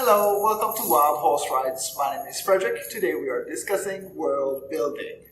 Hello, welcome to Wild Horse Rides. My name is Frederick. Today we are discussing world building.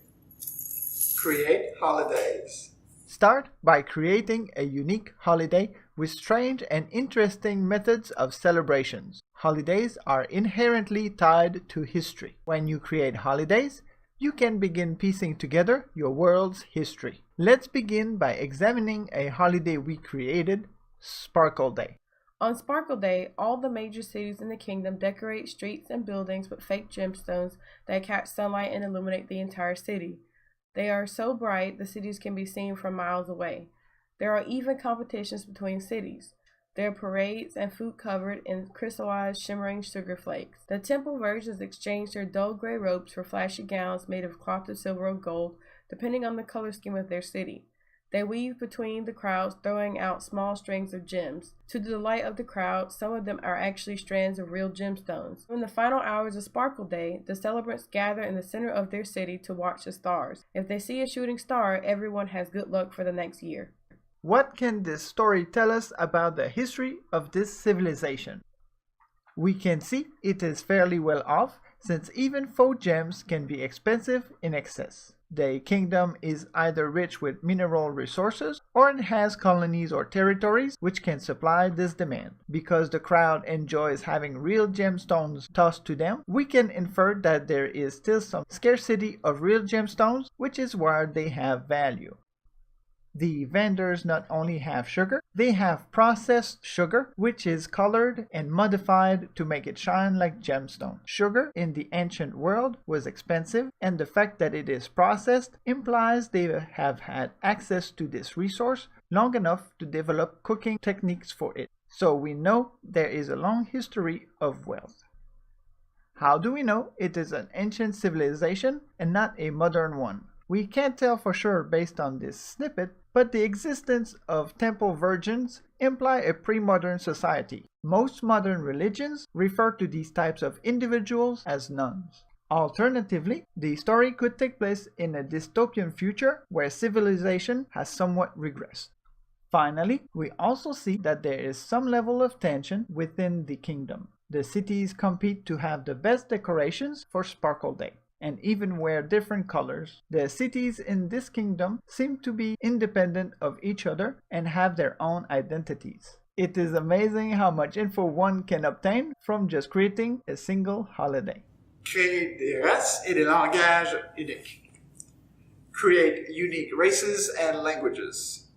Create holidays. Start by creating a unique holiday with strange and interesting methods of celebrations. Holidays are inherently tied to history. When you create holidays, you can begin piecing together your world's history. Let's begin by examining a holiday we created, Sparkle Day. On Sparkle Day, all the major cities in the kingdom decorate streets and buildings with fake gemstones that catch sunlight and illuminate the entire city. They are so bright the cities can be seen from miles away. There are even competitions between cities. There are parades and food covered in crystallized, shimmering sugar flakes. The temple virgins exchange their dull gray robes for flashy gowns made of cloth of silver or gold, depending on the color scheme of their city. They weave between the crowds, throwing out small strings of gems. To the delight of the crowd, some of them are actually strands of real gemstones. In the final hours of Sparkle Day, the celebrants gather in the center of their city to watch the stars. If they see a shooting star, everyone has good luck for the next year. What can this story tell us about the history of this civilization? We can see it is fairly well off, since even faux gems can be expensive in excess. The kingdom is either rich with mineral resources or it has colonies or territories which can supply this demand. Because the crowd enjoys having real gemstones tossed to them, we can infer that there is still some scarcity of real gemstones, which is why they have value. The vendors not only have sugar, they have processed sugar, which is colored and modified to make it shine like gemstone. Sugar in the ancient world was expensive, and the fact that it is processed implies they have had access to this resource long enough to develop cooking techniques for it. So we know there is a long history of wealth. How do we know it is an ancient civilization and not a modern one? We can't tell for sure based on this snippet, but the existence of temple virgins imply a pre-modern society. Most modern religions refer to these types of individuals as nuns. Alternatively, the story could take place in a dystopian future where civilization has somewhat regressed. Finally, we also see that there is some level of tension within the kingdom. The cities compete to have the best decorations for Sparkle Day, and even wear different colors. The cities in this kingdom seem to be independent of each other and have their own identities. It is amazing how much info one can obtain from just creating a single holiday. Créer des races et des langages uniques. Create unique races and languages.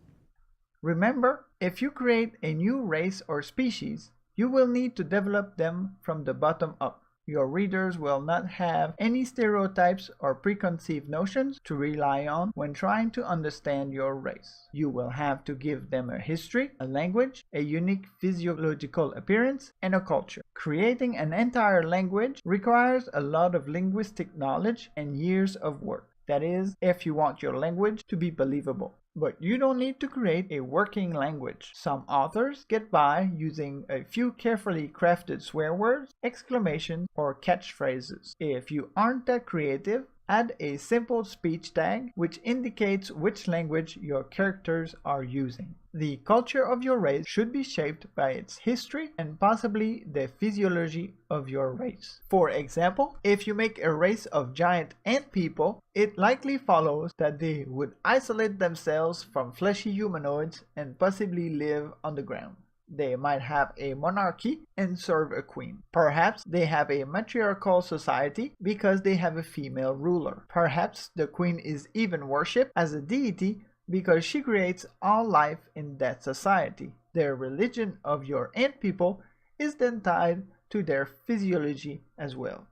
Remember, if you create a new race or species, you will need to develop them from the bottom up. Your readers will not have any stereotypes or preconceived notions to rely on when trying to understand your race. You will have to give them a history, a language, a unique physiological appearance, and a culture. Creating an entire language requires a lot of linguistic knowledge and years of work. That is, if you want your language to be believable. But you don't need to create a working language. Some authors get by using a few carefully crafted swear words, exclamations, or catchphrases. If you aren't that creative, add a simple speech tag which indicates which language your characters are using. The culture of your race should be shaped by its history and possibly the physiology of your race. For example, if you make a race of giant ant people, it likely follows that they would isolate themselves from fleshy humanoids and possibly live on the ground. They might have a monarchy and serve a queen. Perhaps they have a matriarchal society because they have a female ruler. Perhaps the queen is even worshipped as a deity because she creates all life in that society. The religion of your ant people is then tied to their physiology as well.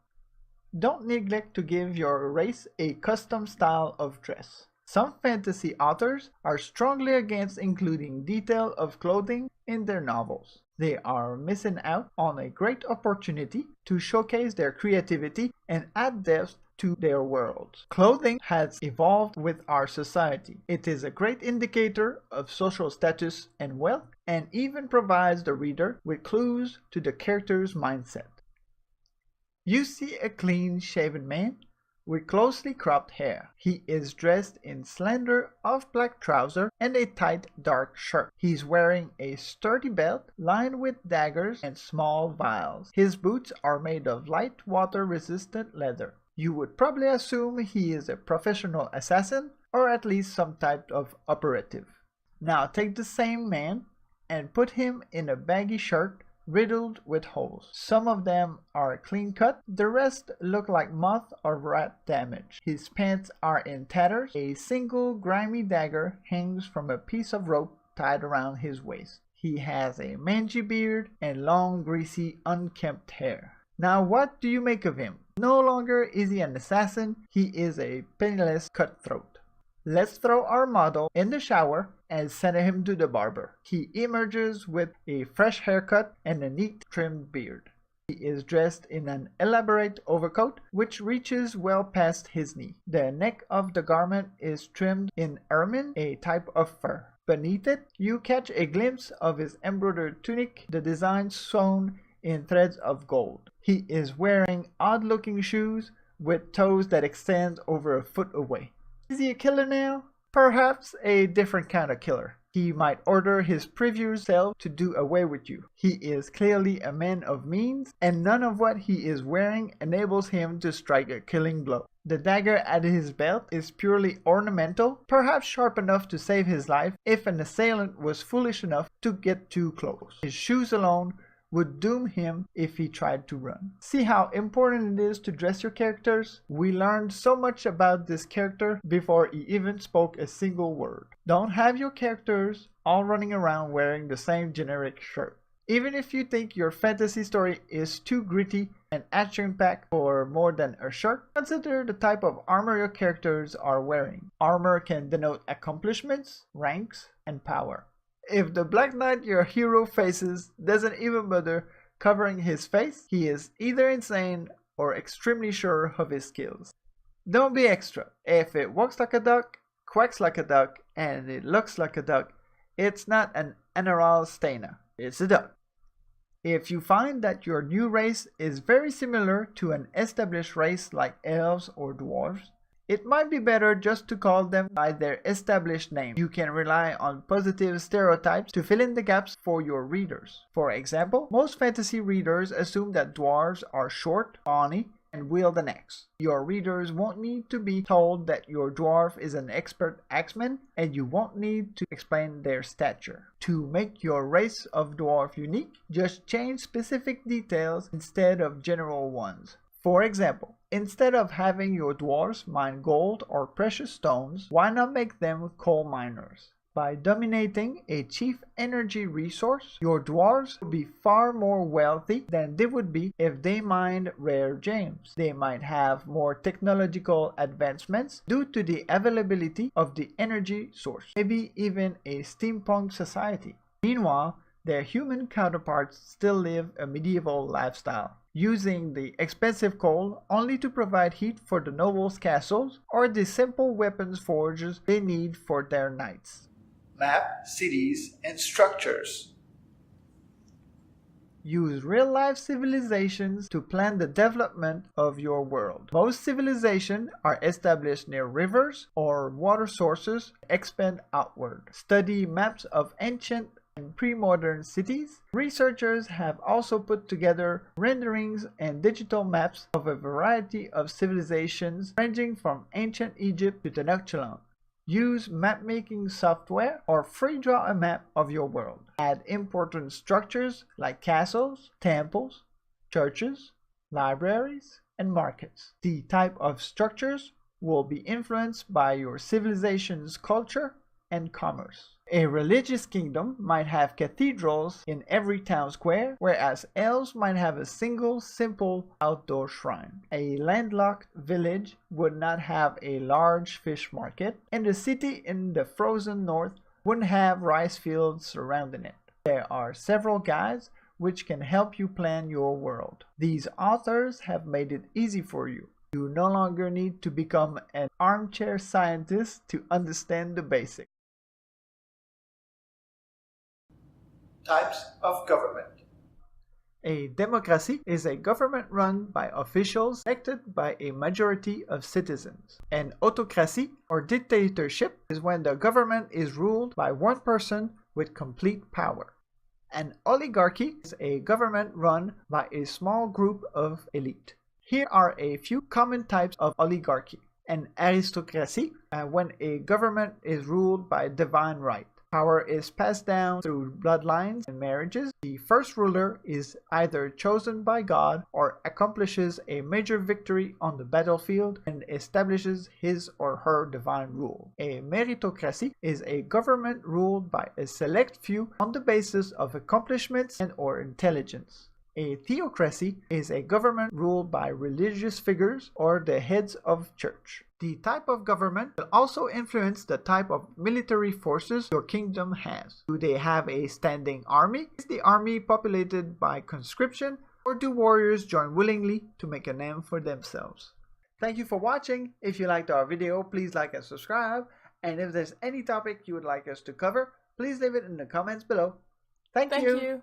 Don't neglect to give your race a custom style of dress. Some fantasy authors are strongly against including detail of clothing in their novels. They are missing out on a great opportunity to showcase their creativity and add depth to their worlds. Clothing has evolved with our society. It is a great indicator of social status and wealth, and even provides the reader with clues to the character's mindset. You see a clean-shaven man with closely cropped hair. He is dressed in slender off-black trousers and a tight dark shirt. He's wearing a sturdy belt lined with daggers and small vials. His boots are made of light water-resistant leather. You would probably assume he is a professional assassin or at least some type of operative. Now take the same man and put him in a baggy shirt riddled with holes. Some of them are clean cut, the rest look like moth or rat damage. His pants are in tatters. A single grimy dagger hangs from a piece of rope tied around his waist. He has a mangy beard and long, greasy, unkempt hair. Now what do you make of him? No longer is he an assassin, he is a penniless cutthroat. Let's throw our model in the shower and send him to the barber. He emerges with a fresh haircut and a neat trimmed beard. He is dressed in an elaborate overcoat which reaches well past his knee. The neck of the garment is trimmed in ermine, a type of fur. Beneath it, you catch a glimpse of his embroidered tunic, the design sewn in threads of gold. He is wearing odd-looking shoes with toes that extend over a foot away. Is he a killer now? Perhaps a different kind of killer. He might order his previous self to do away with you. He is clearly a man of means, and none of what he is wearing enables him to strike a killing blow. The dagger at his belt is purely ornamental, perhaps sharp enough to save his life if an assailant was foolish enough to get too close. His shoes alone would doom him if he tried to run. See how important it is to dress your characters? We learned so much about this character before he even spoke a single word. Don't have your characters all running around wearing the same generic shirt. Even if you think your fantasy story is too gritty and action-packed for more than a shirt, consider the type of armor your characters are wearing. Armor can denote accomplishments, ranks, and power. If the Black Knight your hero faces doesn't even bother covering his face, he is either insane or extremely sure of his skills. Don't be extra. If it walks like a duck, quacks like a duck, and it looks like a duck, it's not an Anaral Stena. It's a duck. If you find that your new race is very similar to an established race like elves or dwarves, it might be better just to call them by their established name. You can rely on positive stereotypes to fill in the gaps for your readers. For example, most fantasy readers assume that dwarves are short, brawny, and wield an axe. Your readers won't need to be told that your dwarf is an expert axeman, and you won't need to explain their stature. To make your race of dwarf unique, just change specific details instead of general ones. For example, instead of having your dwarves mine gold or precious stones, why not make them coal miners? By dominating a chief energy resource, your dwarves will be far more wealthy than they would be if they mined rare gems. They might have more technological advancements due to the availability of the energy source, maybe even a steampunk society. Meanwhile, their human counterparts still live a medieval lifestyle, using the expensive coal only to provide heat for the nobles' castles or the simple weapons forges they need for their knights. Map, cities, and structures. Use real-life civilizations to plan the development of your world. Most civilizations are established near rivers or water sources that expand outward. Study maps of ancient and pre-modern cities. Researchers have also put together renderings and digital maps of a variety of civilizations ranging from ancient Egypt to Tenochtitlan. Use map-making software or free draw a map of your world. Add important structures like castles, temples, churches, libraries, and markets. The type of structures will be influenced by your civilization's culture and commerce. A religious kingdom might have cathedrals in every town square, whereas elves might have a single, simple outdoor shrine. A landlocked village would not have a large fish market, and a city in the frozen north wouldn't have rice fields surrounding it. There are several guides which can help you plan your world. These authors have made it easy for you. You no longer need to become an armchair scientist to understand the basics. Types of government. A democracy is a government run by officials elected by a majority of citizens. An autocracy or dictatorship is when the government is ruled by one person with complete power. An oligarchy is a government run by a small group of elite. Here are a few common types of oligarchy. An aristocracy, when a government is ruled by divine right. Power is passed down through bloodlines and marriages. The first ruler is either chosen by God or accomplishes a major victory on the battlefield and establishes his or her divine rule. A meritocracy is a government ruled by a select few on the basis of accomplishments and or intelligence. A theocracy is a government ruled by religious figures or the heads of church. The type of government will also influence the type of military forces your kingdom has. Do they have a standing army? Is the army populated by conscription, or do warriors join willingly to make a name for themselves? Thank you for watching. If you liked our video, please like and subscribe. And if there's any topic you would like us to cover, please leave it in the comments below. Thank you.